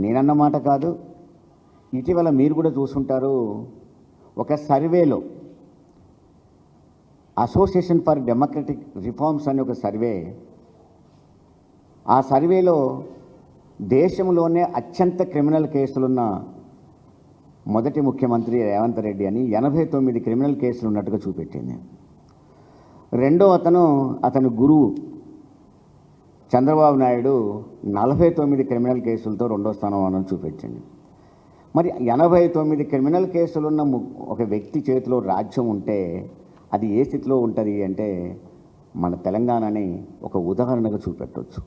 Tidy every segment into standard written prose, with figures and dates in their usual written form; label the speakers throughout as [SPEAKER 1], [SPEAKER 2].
[SPEAKER 1] నేనన్న మాట కాదు, ఇటీవల మీరు కూడా చూసుంటారు. ఒక సర్వేలో అసోసియేషన్ ఫర్ డెమోక్రటిక్ రిఫార్మ్స్ అనే ఒక సర్వే, ఆ సర్వేలో దేశంలోనే అత్యంత క్రిమినల్ కేసులున్న మొదటి ముఖ్యమంత్రి రేవంత్ రెడ్డి అని 89 క్రిమినల్ కేసులు ఉన్నట్టుగా చూపెట్టింది. రెండో అతని గురువు చంద్రబాబు నాయుడు 49 క్రిమినల్ కేసులతో రెండో స్థానం అని చూపెట్టింది. మరి 89 క్రిమినల్ కేసులున్న ఒక వ్యక్తి చేతిలో రాజ్యం ఉంటే అది ఏ స్థితిలో ఉంటుంది అంటే మన తెలంగాణని ఒక ఉదాహరణగా చూపెట్టవచ్చు.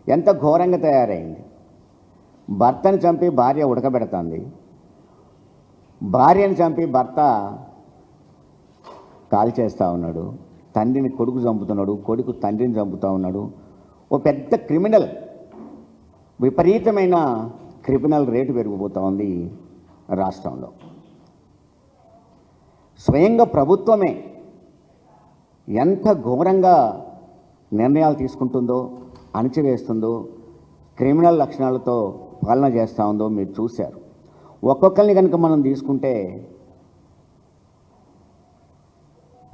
[SPEAKER 1] ఎంత ఘోరంగా తయారైంది. భర్తను చంపి భార్య ఉడకబెడుతుంది, భార్యను చంపి భర్త కాల్ చేస్తూ ఉన్నాడు, తండ్రిని కొడుకు చంపుతున్నాడు, కొడుకు తండ్రిని చంపుతూ ఉన్నాడు. ఓ పెద్ద క్రిమినల్, విపరీతమైన క్రిమినల్ రేటు పెరిగిపోతూ ఉంది రాష్ట్రంలో. స్వయంగా ప్రభుత్వమే ఎంత ఘోరంగా నిర్ణయాలు తీసుకుంటుందో, అణచివేస్తుందో, క్రిమినల్ లక్షణాలతో పాలన చేస్తూ ఉందో మీరు చూశారు. ఒక్కొక్కరిని కనుక మనం తీసుకుంటే,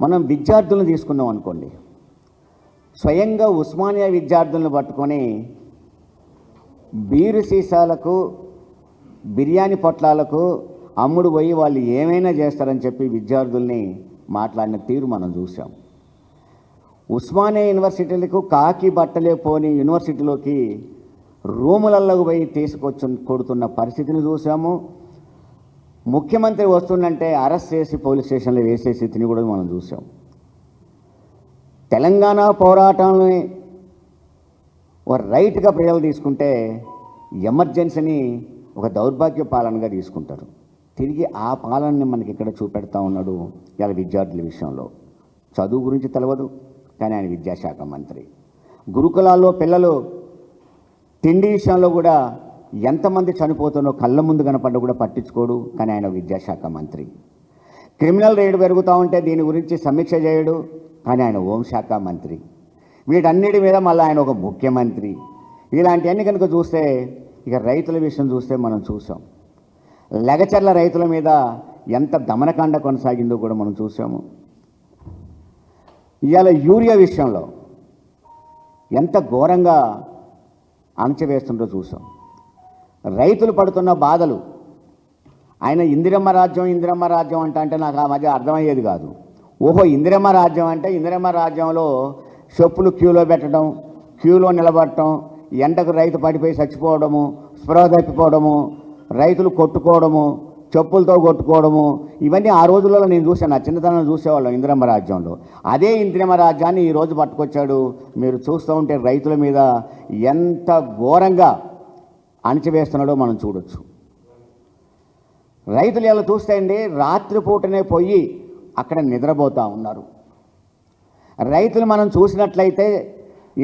[SPEAKER 1] మనం విద్యార్థులను తీసుకున్నాం అనుకోండి, స్వయంగా ఉస్మానియా విద్యార్థులను పట్టుకొని బీరు సీసాలకు, బిర్యానీ పొట్లాలకు అమ్ముడు పోయి వాళ్ళు ఏమైనా చేస్తారని చెప్పి విద్యార్థుల్ని మాట్లాడిన తీరు మనం చూసాం. ఉస్మానియా యూనివర్సిటీలకు కాకి బట్టలే పోని యూనివర్సిటీలోకి రూములలోకి పోయి తీసుకొచ్చి కొడుతున్న పరిస్థితిని చూసాము. ముఖ్యమంత్రి వస్తుందంటే అరెస్ట్ చేసి పోలీస్ స్టేషన్లో వేసే స్థితిని కూడా మనం చూసాం. తెలంగాణ పోరాటాన్ని ఒక రైట్గా ప్రజలు తీసుకుంటే ఎమర్జెన్సీని ఒక దౌర్భాగ్య పాలనగా తీసుకుంటారు. తిరిగి ఆ పాలనని మనకి ఇక్కడ చూపెడతా ఉన్నాడు ఇలా విద్యార్థుల విషయంలో. చదువు గురించి తెలియదు కానీ ఆయన విద్యాశాఖ మంత్రి. గురుకులాల్లో పిల్లలు తిండి విషయంలో కూడా ఎంతమంది చనిపోతున్నో కళ్ళ ముందు కనపడ్డ కూడా పట్టించుకోడు కానీ ఆయన విద్యాశాఖ మంత్రి. క్రిమినల్ రేటు పెరుగుతూ ఉంటే దీని గురించి సమీక్ష చేయడు కానీ ఆయన హోంశాఖ మంత్రి. వీటన్నిటి మీద మళ్ళీ ఆయన ఒక ముఖ్యమంత్రి. ఇలాంటివన్నీ కనుక చూస్తే, ఇక రైతుల విషయం చూస్తే మనం చూసాం. లెగచర్ల రైతుల మీద ఎంత దమనకాండ కొనసాగిందో కూడా మనం చూసాము. ఇవాళ యూరియా విషయంలో ఎంత ఘోరంగా అణచివేస్తుందో చూసాం. రైతులు పడుతున్న బాధలు, ఆయన ఇందిరమ్మ రాజ్యం అంటే నాకు ఆ మధ్య అర్థమయ్యేది కాదు. ఓహో ఇందిరమ్మ రాజ్యం అంటే ఇందిరమ్మ రాజ్యంలో చెప్పులు క్యూలో పెట్టడం, క్యూలో నిలబడటం, ఎండకు రైతు పడిపోయి చచ్చిపోవడము, స్పృహ తప్పిపోవడము, రైతులు కొట్టుకోవడము, చెప్పులతో కొట్టుకోవడము, ఇవన్నీ ఆ రోజులలో నేను చూశాను. నా చిన్నతనంలో చూసేవాళ్ళం ఇందిరమ్మ రాజ్యంలో. అదే ఇందిరమ్మ రాజ్యాన్ని ఈరోజు పట్టుకొచ్చాడు. మీరు చూస్తూ ఉంటే రైతుల మీద ఎంత ఘోరంగా అణచివేస్తున్నాడో మనం చూడొచ్చు. రైతులు ఇలా చూస్తే అండి రాత్రిపూటనే పోయి అక్కడ నిద్రపోతూ ఉన్నారు. రైతులు మనం చూసినట్లయితే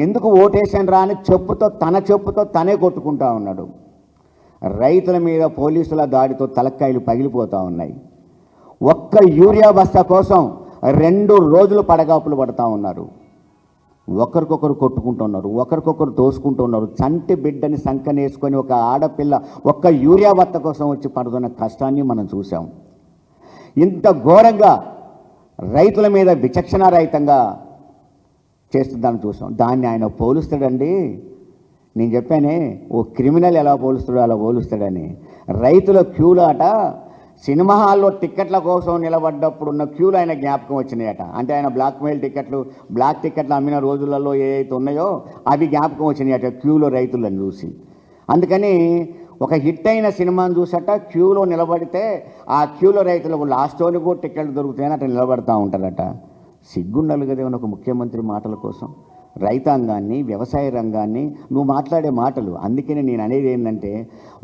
[SPEAKER 1] ఎందుకు ఓటేసాను రా అని తన చెప్పుతో తనే కొట్టుకుంటా ఉన్నాడు. రైతుల మీద పోలీసుల దాడితో తలక్కాయలు పగిలిపోతూ ఉన్నాయి. ఒక్క యూరియా బస్తా కోసం 2 రోజులు పడగాపులు పడుతూ ఉన్నారు. ఒకరికొకరు కొట్టుకుంటున్నారు, ఒకరికొకరు తోసుకుంటున్నారు. చంటి బిడ్డని సంకనేసుకొని ఒక ఆడపిల్ల ఒక్క యూరియా బస్తా కోసం వచ్చి పడుతున్న కష్టాన్ని మనం చూసాం. ఇంత ఘోరంగా రైతుల మీద విచక్షణారహితంగా చేస్తుందని చూసాం. దాన్ని ఆయన పోలుస్తాడండి. నేను చెప్పానే ఓ క్రిమినల్ ఎలా పోలుస్తాడో అలా పోలుస్తాడని. రైతుల క్యూలు అట సినిమా హాల్లో టిక్కెట్ల కోసం నిలబడ్డప్పుడు ఉన్న క్యూలు ఆయన జ్ఞాపకం వచ్చినాయట. అంటే ఆయన బ్లాక్ టిక్కెట్లు అమ్మిన రోజులలో ఏవైతే ఉన్నాయో అవి జ్ఞాపకం వచ్చినాయట క్యూలో రైతులను చూసి. అందుకని ఒక హిట్ అయిన సినిమాను చూసట క్యూలో నిలబడితే ఆ క్యూలో రైతులకు లాస్ట్లోని కూడా టిక్కెట్లు దొరుకుతాయని అట్లా నిలబడతా ఉంటారట. సిగ్గుండాలి కదా ఒక ముఖ్యమంత్రి మాటల కోసం. రైతాంగాన్ని, వ్యవసాయ రంగాన్ని నువ్వు మాట్లాడే మాటలు. అందుకనే నేను అనేది ఏంటంటే,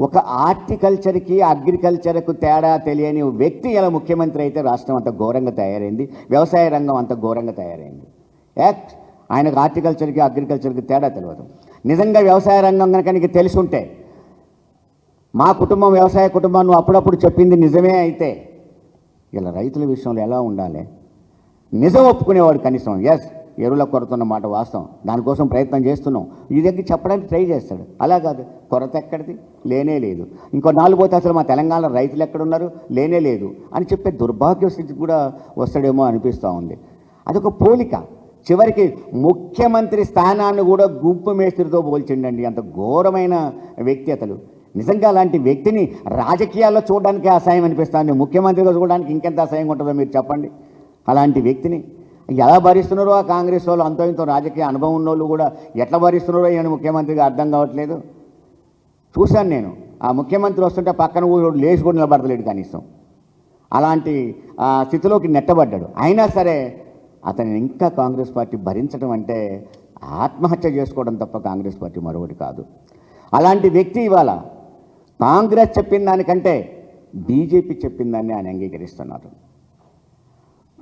[SPEAKER 1] ఒక హార్టికల్చర్కి అగ్రికల్చర్కు తేడా తెలియని వ్యక్తి ఇలా ముఖ్యమంత్రి అయితే రాష్ట్రం అంత ఘోరంగా తయారైంది, వ్యవసాయ రంగం అంత ఘోరంగా తయారైంది. ఆయనకు హార్టికల్చర్కి అగ్రికల్చర్కి తేడా తెలియదు. నిజంగా వ్యవసాయ రంగం కనుక నీకు తెలుసుంటే, మా కుటుంబం వ్యవసాయ కుటుంబం నువ్వు అప్పుడప్పుడు చెప్పింది నిజమే అయితే ఇలా రైతుల విషయంలో ఎలా ఉండాలి? నిజం ఒప్పుకునేవాడు కనీసం. ఎస్ ఎరువుల కొరత ఉన్నమాట వాస్తవం, దానికోసం ప్రయత్నం చేస్తున్నాం. ఈ దగ్గర చెప్పడానికి ట్రై చేస్తాడు. అలా కాదు, కొరత ఎక్కడిది, లేనే లేదు. ఇంకో 4 పోతే అసలు మా తెలంగాణలో రైతులు ఎక్కడున్నారు, లేనే లేదు అని చెప్పే దుర్భాగ్య స్థితికి కూడా వస్తాడేమో అనిపిస్తూ ఉంది. అదొక పోలిక. చివరికి ముఖ్యమంత్రి స్థానాన్ని కూడా గుంపు మేస్త్రితో పోల్చిండండి. అంత ఘోరమైన వ్యక్తి అతను. నిజంగా అలాంటి వ్యక్తిని రాజకీయాల్లో చూడడానికి అసహ్యం అనిపిస్తుంది. ముఖ్యమంత్రిగా చూడడానికి ఇంకెంత అసహ్యంగా ఉంటుందో మీరు చెప్పండి. అలాంటి వ్యక్తిని ఎలా భరిస్తున్నారో ఆ కాంగ్రెస్ వాళ్ళు, అంతో ఇంతో రాజకీయ అనుభవం ఉన్న వాళ్ళు కూడా ఎట్లా భరిస్తున్నారో ఈయన ముఖ్యమంత్రిగా అర్థం కావట్లేదు. చూశాను నేను, ఆ ముఖ్యమంత్రి వస్తుంటే పక్కన లేచి కూడా నిలబడతలేడు కనీసం. అలాంటి స్థితిలోకి నెట్టబడ్డాడు. అయినా సరే అతను ఇంకా కాంగ్రెస్ పార్టీ భరించడం అంటే ఆత్మహత్య చేసుకోవడం తప్ప కాంగ్రెస్ పార్టీ మరొకటి కాదు. అలాంటి వ్యక్తి ఇవాళ కాంగ్రెస్ చెప్పిన దానికంటే బీజేపీ చెప్పిన దాన్ని ఆయన అంగీకరిస్తున్నారు.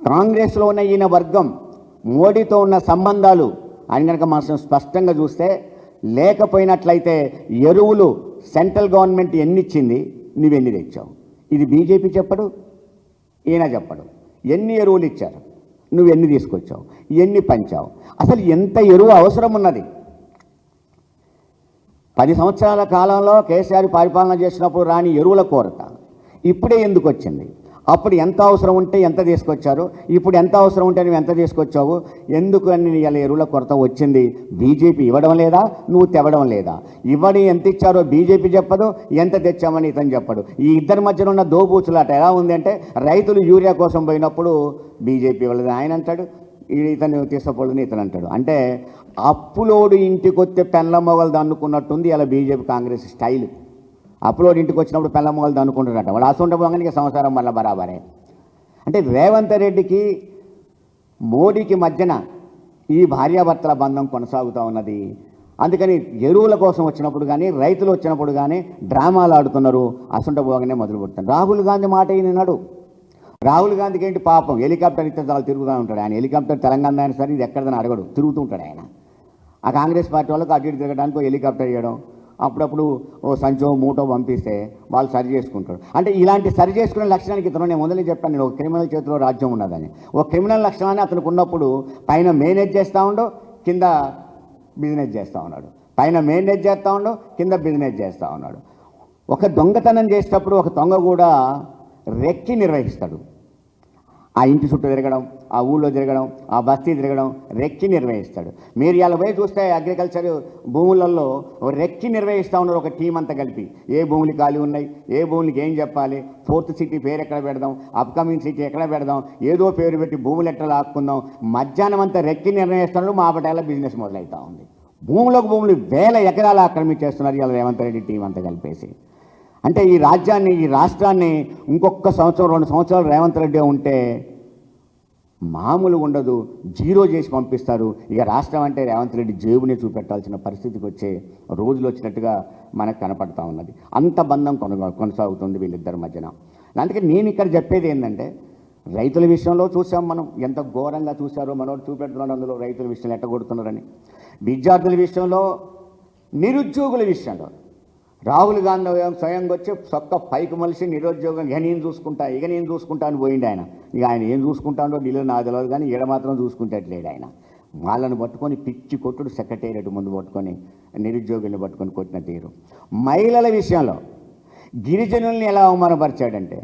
[SPEAKER 1] కాంగ్రెస్లో ఉన్న ఈయన వర్గం మోడీతో ఉన్న సంబంధాలు ఆయన కనుక మనం స్పష్టంగా చూస్తే, లేకపోయినట్లయితే ఎరువులు సెంట్రల్ గవర్నమెంట్ ఎన్ని ఇచ్చింది, నువ్వెన్ని తెచ్చావు, ఇది బీజేపీ చెప్పడు, ఈయన చెప్పడు. ఎన్ని ఎరువులు ఇచ్చారు, నువ్వెన్ని తీసుకొచ్చావు, ఎన్ని పంచావు, అసలు ఎంత ఎరువు అవసరం ఉన్నది. 10 సంవత్సరాల కాలంలో కేసీఆర్ పరిపాలన చేసినప్పుడు రాని ఎరువుల కొరత ఇప్పుడే ఎందుకు వచ్చింది? అప్పుడు ఎంత అవసరం ఉంటే ఎంత తీసుకొచ్చారు, ఇప్పుడు ఎంత అవసరం ఉంటే నువ్వు ఎంత తీసుకొచ్చావు, ఎందుకు అని ఇలా ఎరువుల కొరత వచ్చింది? బీజేపీ ఇవ్వడం లేదా, నువ్వు తెవడం లేదా? ఇవ్వని ఎంత ఇచ్చారో బీజేపీ చెప్పదు, ఎంత తెచ్చామని ఇతను చెప్పడు. ఈ ఇద్దరి మధ్యన ఉన్న దోబూచులాట ఎలా ఉంది అంటే, రైతులు యూరియా కోసం పోయినప్పుడు బీజేపీ ఇవ్వలేదు ఆయన అంటాడు, ఇతను తీసుకుపోలేదని ఇతను అంటాడు. అంటే అప్పులోడు ఇంటికి వస్తే పెళ్ళ మొగలు దన్నుకున్నట్టుంది ఇలా బీజేపీ కాంగ్రెస్ స్టైల్. అప్పులోడు ఇంటికి వచ్చినప్పుడు పెళ్ళ మొగలు దన్నుకుంటున్నట్ట. వాడు అసలు పోగానే సంవత్సరం మళ్ళీ బరాబరే. అంటే రేవంత్ రెడ్డికి మోడీకి మధ్యన ఈ భార్యాభర్తల బంధం కొనసాగుతూ ఉన్నది. అందుకని ఎరువుల కోసం వచ్చినప్పుడు కానీ, రైతులు వచ్చినప్పుడు కానీ డ్రామాలు ఆడుతున్నారు. అసంట పోగానే మొదలు పెడుతున్నారు. రాహుల్ గాంధీ మాట ఈనాడు. రాహుల్ గాంధీకి ఏంటి పాపం, హెలికాప్టర్ ఇస్తే చాలా తిరుగుతూ ఉంటాడు ఆయన. హెలికాప్టర్ తెలంగాణ అయినా సరే ఇది ఎక్కడదని అడగడు, తిరుగుతూ ఉంటాడు ఆయన. ఆ కాంగ్రెస్ పార్టీ వాళ్ళకు అటు ఇటు తిరగడానికి హెలికాప్టర్ ఇవ్వడం, అప్పుడప్పుడు ఓ సంచో మూటో పంపిస్తే వాళ్ళు సరి చేసుకుంటారు. అంటే ఇలాంటి సరి చేసుకునే లక్షణానికి ఇతను, నేను మొదలు చెప్పాను, నేను ఒక క్రిమినల్ చేతిలో రాజ్యం ఉన్నదని. ఒక క్రిమినల్ లక్షణాన్ని అతనికి ఉన్నప్పుడు పైన మేనేజ్ చేస్తూ ఉండో, కింద బిజినెస్ చేస్తూ ఉన్నాడు. పైన మేనేజ్ చేస్తూ ఉండో, కింద బిజినెస్ చేస్తూ ఉన్నాడు. ఒక దొంగతనం చేసేటప్పుడు ఒక దొంగ కూడా రెక్కి నిర్వహిస్తాడు. ఆ ఇంటి చుట్టూ తిరగడం, ఆ ఊళ్ళో తిరగడం, ఆ బస్తీ తిరగడం, రెక్కి నిర్వహిస్తాడు. మీరు ఇలా పోయి చూస్తే అగ్రికల్చర్ భూములలో రెక్కి నిర్వహిస్తూ ఉన్నారు ఒక టీం అంతా కలిపి. ఏ భూములు ఖాళీ ఉన్నాయి, ఏ భూములకి ఏం చెప్పాలి, 4th సిటీ పేరు ఎక్కడ పెడదాం, అప్కమింగ్ సిటీ ఎక్కడ పెడదాం, ఏదో పేరు పెట్టి భూములు ఎట్లా లాక్కుందాం, మధ్యాహ్నం అంతా రెక్కి నిర్వహిస్తున్నారు. మా పటేళ్ళ బిజినెస్ మొదలవుతూ ఉంది. భూములకు భూములు 1000 ఎకరాలు ఆక్రమించేస్తున్నారు ఇలా రేవంత్ రెడ్డి టీం అంతా కలిపేసి. అంటే ఈ రాజ్యాన్ని, ఈ రాష్ట్రాన్ని ఇంకొక సంవత్సరం 2 సంవత్సరాలు రేవంత్ రెడ్డి ఉంటే మామూలు ఉండదు, జీరో చేసి పంపిస్తారు. ఇక రాష్ట్రం అంటే రేవంత్ రెడ్డి జేబుని చూపెట్టాల్సిన పరిస్థితికి వచ్చే రోజులు వచ్చినట్టుగా మనకు కనపడతా ఉన్నది. అంత బంధం కొనసాగుతుంది వీళ్ళిద్దరి మధ్యన. అందుకే నేను ఇక్కడ చెప్పేది ఏంటంటే, రైతుల విషయంలో చూసాం మనం, ఎంత ఘోరంగా చూశారో మనోడు చూపెడుతున్నాడు అందులో, రైతుల విషయంలో ఎట్టగొడుతున్నారని. విద్యార్థుల విషయంలో, నిరుద్యోగుల విషయంలో రాహుల్ గాంధీ స్వయంగా వచ్చి సొక్క పైకి మలిసి నిరుద్యోగం ఇక నేను చూసుకుంటా అని పోయిండు ఆయన. ఇక ఆయన ఏం చూసుకుంటాడో నీళ్ళు నాకు తెలియదు, కానీ ఈడ మాత్రం చూసుకుంటట్లేడు ఆయన. వాళ్ళని పట్టుకొని పిచ్చి కొట్టుడు సెక్రటేరియట్ ముందు పట్టుకొని నిరుద్యోగుల్ని పట్టుకొని కొట్టిన తీరు. మహిళల విషయంలో గిరిజనుల్ని ఎలా అవమానపరిచాడంటే,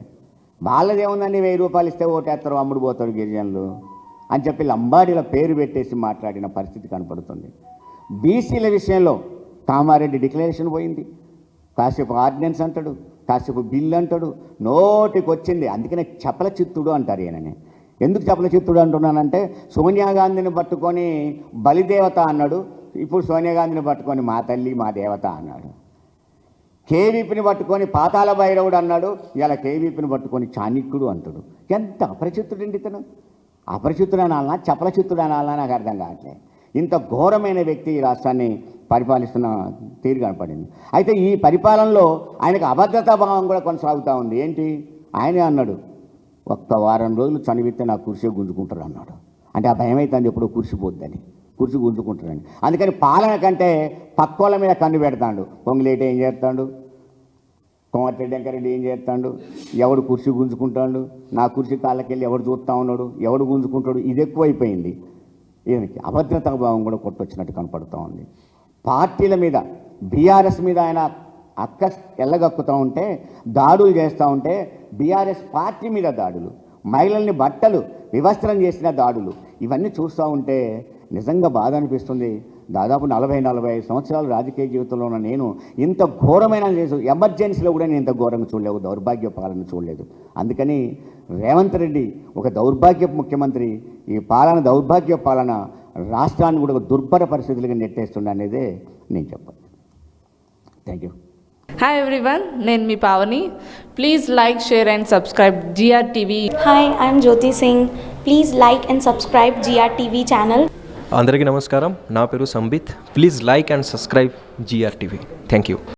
[SPEAKER 1] వాళ్ళదేముందని 1000 రూపాయలు ఇస్తే ఓటేస్తారు, అమ్ముడు పోతారు గిరిజనులు అని చెప్పి లంబాడీల పేరు పెట్టేసి మాట్లాడిన పరిస్థితి కనపడుతుంది. బీసీల విషయంలో కామారెడ్డి డిక్లరేషన్ పోయింది, కాసేపు ఆర్డినెన్స్ అంటాడు, కాసేపు బిల్లు అంటాడు, నోటికి వచ్చింది. అందుకనే చపల చిత్తుడు అంటారు ఈయనని. ఎందుకు చపల చిత్తుడు అంటున్నానంటే, సోనియా గాంధీని పట్టుకొని బలిదేవత అన్నాడు, ఇప్పుడు సోనియా గాంధీని పట్టుకొని మా తల్లి మా దేవత అన్నాడు. కేవీపీని పట్టుకొని పాతాళ భైరవుడు అన్నాడు, ఇలా కేవీపీని పట్టుకొని చాణిక్యుడు అంటాడు. ఎంత అపరిచిత్తుడండి ఇతను. అపరిచిత్తుడు అనాలన్నా చపల చిత్తుడు అనాలన్నా నాకు అర్థం కావట్లేదు. ఇంత ఘోరమైన వ్యక్తి ఈ రాష్ట్రాన్ని పరిపాలిస్తున్న తీరు కనపడింది. అయితే ఈ పరిపాలనలో ఆయనకు అభద్రతా భావం కూడా కొనసాగుతూ ఉంది. ఏంటి, ఆయనే అన్నాడు, ఒక్క వారం రోజులు చనివిస్తే నా కుర్చీ గుంజుకుంటారు అన్నాడు. అంటే ఆ భయం అయితే ఎప్పుడో కుర్చీ పోద్దని, కుర్చీ గుంజుకుంటారని. అందుకని పాలన కంటే పక్కోళ్ళ మీద కన్ను పెడతాడు. పొంగులేటి ఏం చేస్తాడు, కోమటిరెడ్డి వెంకరెడ్డి ఏం చేస్తాడు, ఎవడు కుర్చీ గుంజుకుంటాడు, నా కుర్చీ కాళ్ళకెళ్ళి ఎవడు చూస్తూ ఉన్నాడు, ఎవడు గుంజుకుంటాడు, ఇది ఎక్కువైపోయింది. ఈయనకి అభద్రతా భావం కూడా కొట్టొచ్చినట్టు కనపడుతూ ఉంది. పార్టీల మీద బీఆర్ఎస్ మీద ఆయన అక్క ఎల్లగక్కుతూ ఉంటే, దాడులు చేస్తూ ఉంటే, బీఆర్ఎస్ పార్టీ మీద దాడులు, మహిళల్ని బట్టలు వివస్త్రం చేసిన దాడులు, ఇవన్నీ చూస్తూ ఉంటే నిజంగా బాధ అనిపిస్తుంది. దాదాపు 40-45 సంవత్సరాలు రాజకీయ జీవితంలో ఉన్న నేను ఇంత ఘోరమైన ఎమర్జెన్సీలో కూడా నేను ఇంత ఘోరంగా చూడలేదు, దౌర్భాగ్య పాలన చూడలేదు. అందుకని రేవంత్ రెడ్డి ఒక దౌర్భాగ్య ముఖ్యమంత్రి, ఈ పాలన దౌర్భాగ్య పాలన రాష్ట్రాన్ని కూడా ఒక దుర్భర పరిస్థితులుగా నెట్టేస్తుండ అనేదే నేను చెప్పాను. Thank you.
[SPEAKER 2] హాయ్ ఎవ్రీవన్, నేను మీ Pavani. Please like, share and subscribe GRTV.
[SPEAKER 3] Hi, I'm Jyoti Singh. Please like and subscribe GRTV channel.
[SPEAKER 4] అందరికీ నమస్కారం, నా పేరు Sambit. Please like and subscribe GRTV. Thank you.